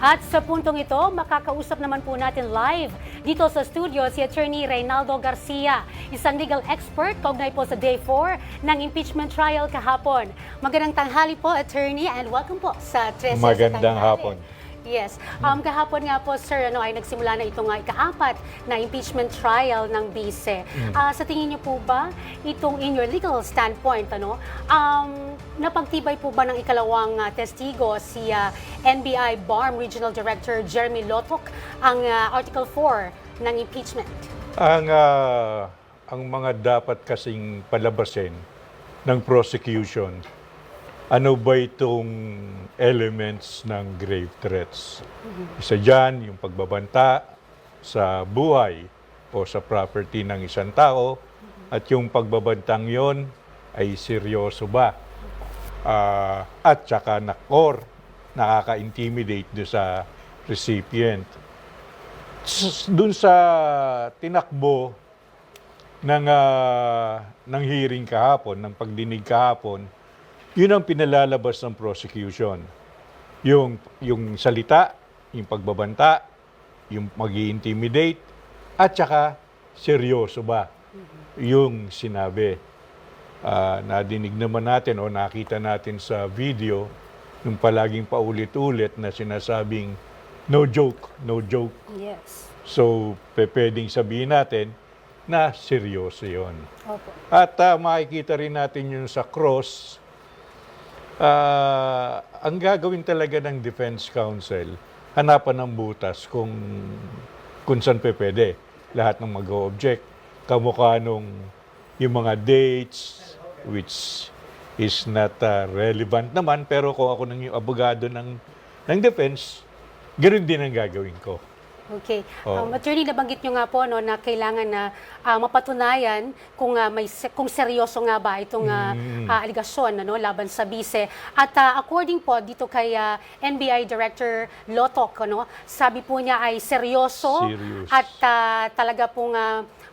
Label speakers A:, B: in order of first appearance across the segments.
A: At sa puntong ito, makakausap naman po natin live dito sa studio si Attorney Reynaldo Garcia, isang legal expert kaugnay po sa Day 4 ng impeachment trial kahapon. Magandang tanghali po, Attorney, and welcome po sa 13 sa
B: Magandang
A: tanghali.
B: hapon.
A: Yes. Kahapon nga po, sir, ay nagsimula na itong ika-4 na impeachment trial ng bise. Sa tingin niyo po ba, itong in your legal standpoint, napagtibay po ba ng ikalawang testigo si NBI BARM Regional Director Jeremy Lotok ang Article 4 ng impeachment?
B: Ang mga dapat kasing palabasin ng prosecution, ano ba itong elements ng grave threats? Isa dyan, yung pagbabanta sa buhay o sa property ng isang tao, at yung pagbabantang yon ay seryoso ba? At saka nakaka-intimidate do sa recipient. Doon sa tinakbo ng hearing kahapon, ng pagdinig kahapon, yun ang pinalalabas ng prosecution. Yung salita, yung pagbabanta, yung mag-i-intimidate, at saka seryoso ba yung sinabi. Nadinig naman natin o nakita natin sa video nung palaging paulit-ulit na sinasabing no joke, no joke.
A: Yes.
B: So, pwedeng sabihin natin na seryoso yun.
A: Opo.
B: At makikita rin natin yun sa cross. Ang gagawin talaga ng defense counsel, hanapan ng butas kung saan pwede. Lahat ng mag-o-object. Kamukha nung yung mga dates, which is not relevant naman, pero kung ako nang yung abogado ng defense, ganoon din ang gagawin ko.
A: Okay. Attorney, nabanggit nyo nga po na kailangan na mapatunayan kung seryoso nga ba itong aligasyon laban sa bise. At according po dito kay NBI Director Lotok, sabi po niya ay seryoso.
B: Serious.
A: At talaga pong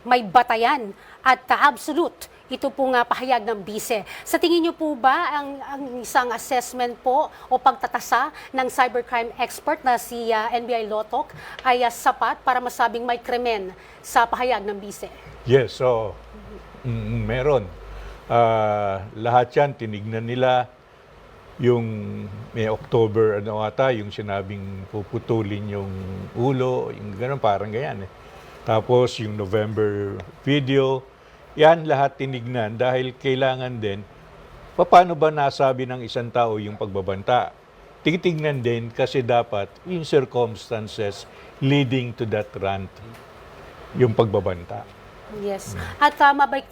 A: may batayan at absolute. Ito po nga pahayag ng bise. Sa tingin niyo po ba ang isang assessment po o pagtatasa ng cybercrime expert na si NBI Lotok ay sapat para masabing may krimen sa pahayag ng bise?
B: Yes, so meron. Lahat yan, tinignan nila yung may October, yung sinabing puputulin yung ulo, yung gano'n, parang ganyan eh. Tapos yung November video, yan lahat tinignan dahil kailangan din, paano ba nasabi ng isang tao yung pagbabanta? Titignan din kasi dapat yung circumstances leading to that rant, yung pagbabanta.
A: Yes. At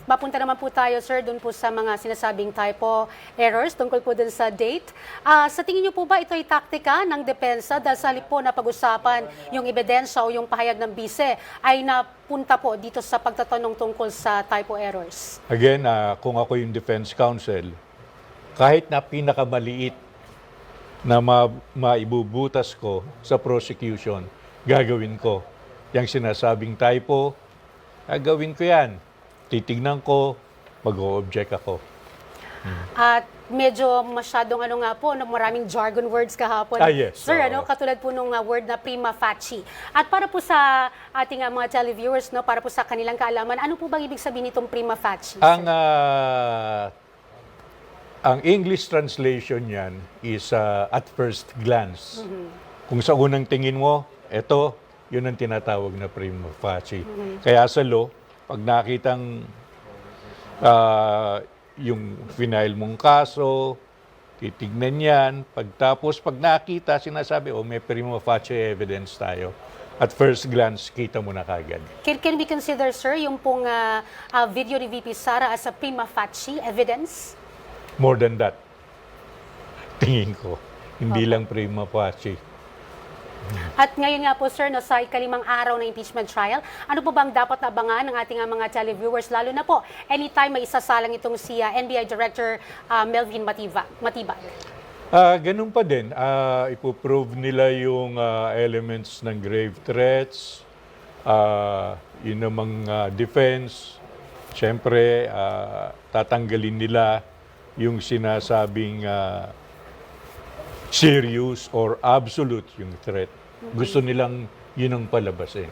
A: mapunta naman po tayo, sir, doon po sa mga sinasabing typo errors tungkol po doon sa date. Sa tingin niyo po ba ito ay taktika ng depensa dahil sa halip po na pag-usapan yung ebidensya o yung pahayag ng bise ay napunta po dito sa pagtatanong tungkol sa typo errors?
B: Again, kung ako yung defense counsel, kahit na pinakamaliit na maibubutas ko sa prosecution, gagawin ko. Yang sinasabing typo, gagawin ko yan. Titignan ko, mag-o-object ako.
A: At medyo masyadong maraming jargon words kahapon.
B: Yes.
A: Sir, katulad po nung word na prima facie. At para po sa ating mga televiewers, para po sa kanilang kaalaman, ano po bang ibig sabihin nitong prima facie?
B: Ang English translation yan is at first glance. Kung sa unang tingin mo, yun ang tinatawag na prima facie. Kaya sa law, pag nakitang yung final mong kaso, titignan yan. Pagtapos, pag nakita, sinasabi, may prima facie evidence tayo. At first glance, kita mo na kagad.
A: Can we consider, sir, yung pong video ni VP Sara as a prima facie evidence?
B: More than that. Tingin ko. Hindi lang prima facie.
A: At ngayon nga po, sir, sa ikalimang araw ng impeachment trial, ano po bang dapat na abangan ng ating mga televiewers, lalo na po anytime may isasalang itong si NBI Director Melvin Matibag?
B: Ganun pa din. Ipoprove nila yung elements ng grave threats, yun namang defense. Siyempre, tatanggalin nila yung sinasabing serious or absolute yung threat. Gusto nilang yun ang palabasin.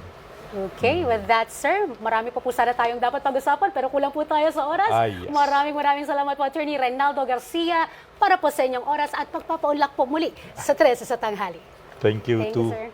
A: Okay, with that, sir, marami pa po sana tayong dapat pag-usapan pero kulang po tayo sa oras.
B: Yes.
A: Maraming salamat po, Attorney Reynaldo Garcia, para po sa inyong oras at pagpapaunlak po muli sa 13 sa tanghali.
B: Thank you
A: Thank
B: too.
A: you, sir.